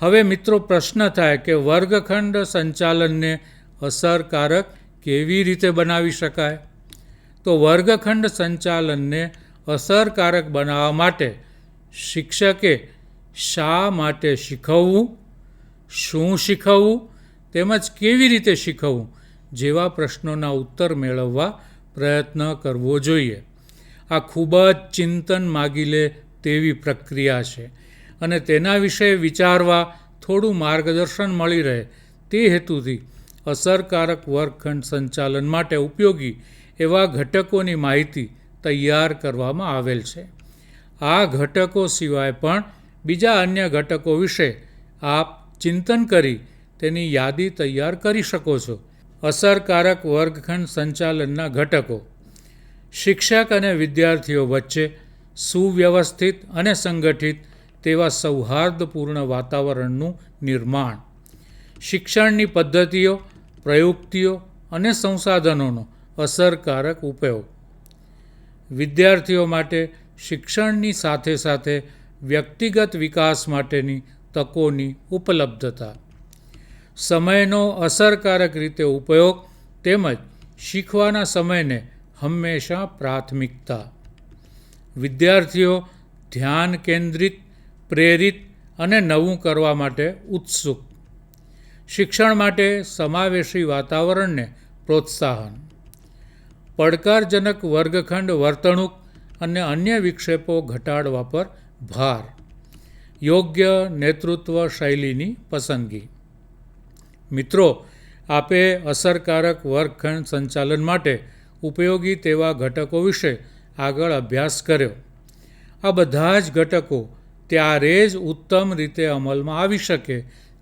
હવે મિત્રો પ્રશ્ન થાય કે વર્ગખંડ સંચાલનને અસરકારક કેવી રીતે બનાવી શકાય? તો વર્ગખંડ સંચાલનને અસરકારક બનાવવા માટે શિક્ષકે શા માટે શીખવવું, શું શીખવવું તેમજ કેવી રીતે શીખવવું જેવા પ્રશ્નોના ઉત્તર મેળવવા પ્રયત્ન કરવો જોઈએ. આ ખૂબ જ ચિંતન માગી લે તેવી પ્રક્રિયા છે અને તેના વિશે વિચારવા થોડું માર્ગદર્શન મળી રહે તે હેતુથી અસરકારક વર્ગખંડ સંચાલન માટે ઉપયોગી એવા ઘટકોની માહિતી તૈયાર કરવામાં આવેલ છે. આ ઘટકો સિવાય પણ બીજા અન્ય ઘટકો વિશે આપ ચિંતન કરી તેની યાદી તૈયાર કરી શકો છો. અસરકારક વર્ગખંડ સંચાલનના ઘટકો: શિક્ષક અને વિદ્યાર્થીઓ વચ્ચે સુવ્યવસ્થિત અને સંગઠિત તેવા સૌહાર્દપૂર્ણ વાતાવરણનું નિર્માણ, શિક્ષણની પદ્ધતિઓ, પ્રયુક્તિઓ અને સંસાધનોનો અસરકારક ઉપયોગ, વિદ્યાર્થીઓ માટે શિક્ષણની સાથે સાથે વ્યક્તિગત વિકાસ માટેની તકોની ઉપલબ્ધતા, સમયનો અસરકારક રીતે ઉપયોગ તેમજ શીખવાના સમયને હંમેશા પ્રાથમિકતા, વિદ્યાર્થીઓ ધ્યાન કેન્દ્રિત, પ્રેરિત અને નવું કરવા માટે ઉત્સુક, શિક્ષણ માટે સમાવેશી વાતાવરણને પ્રોત્સાહન, પડકારજનક વર્ગખંડ વર્તણૂક અને અન્ય વિક્ષેપો ઘટાડવા પર ભાર, યોગ્ય નેતૃત્વ શૈલીની પસંદગી. મિત્રો, આપે અસરકારક વર્ગખંડ સંચાલન માટે ઉપયોગી તેવા ઘટકો વિશે આગળ અભ્યાસ કર્યો. આ બધા જ ઘટકો ત્યારે જ ઉત્તમ રીતે અમલમાં આવી શકે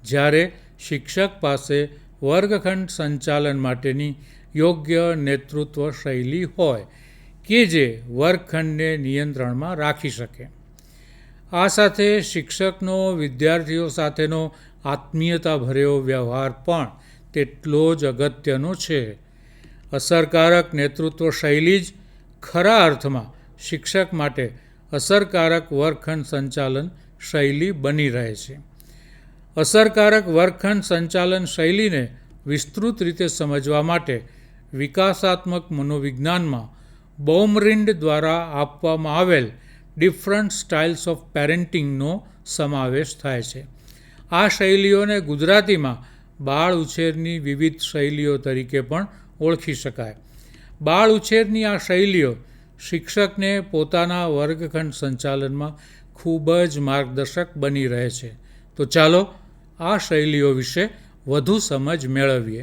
જ્યારે શિક્ષક પાસે વર્ગખંડ સંચાલન માટેની યોગ્ય નેતૃત્વ શૈલી હોય કે જે વર્ગખંડને નિયંત્રણમાં રાખી શકે. આ સાથે શિક્ષકનો વિદ્યાર્થીઓ સાથેનો આત્મીયતાભર્યો વ્યવહાર પણ તેટલો જ અગત્યનો છે. અસરકારક નેતૃત્વ શૈલી જ ખરા અર્થમાં શિક્ષક માટે અસરકારક વર્ગખંડ સંચાલન શૈલી બની રહે છે. અસરકારક વર્ગખંડ સંચાલન શૈલીને વિસ્તૃત રીતે સમજવા માટે વિકાસાત્મક મનોવિજ્ઞાનમાં બોમરિન્ડ દ્વારા આપવામાં આવેલ ડિફરન્ટ સ્ટાઇલ્સ ઓફ પેરેન્ટિંગનો સમાવેશ થાય છે. આ શૈલીઓને ગુજરાતીમાં બાળ ઉછેરની વિવિધ શૈલીઓ તરીકે પણ ઓળખી શકાય. બાળ ઉછેરની આ શૈલીઓ શિક્ષકને પોતાના વર્ગખંડ સંચાલનમાં ખૂબ જ માર્ગદર્શક બની રહે છે. તો ચાલો આ શૈલીઓ વિશે વધુ સમજ મેળવીએ.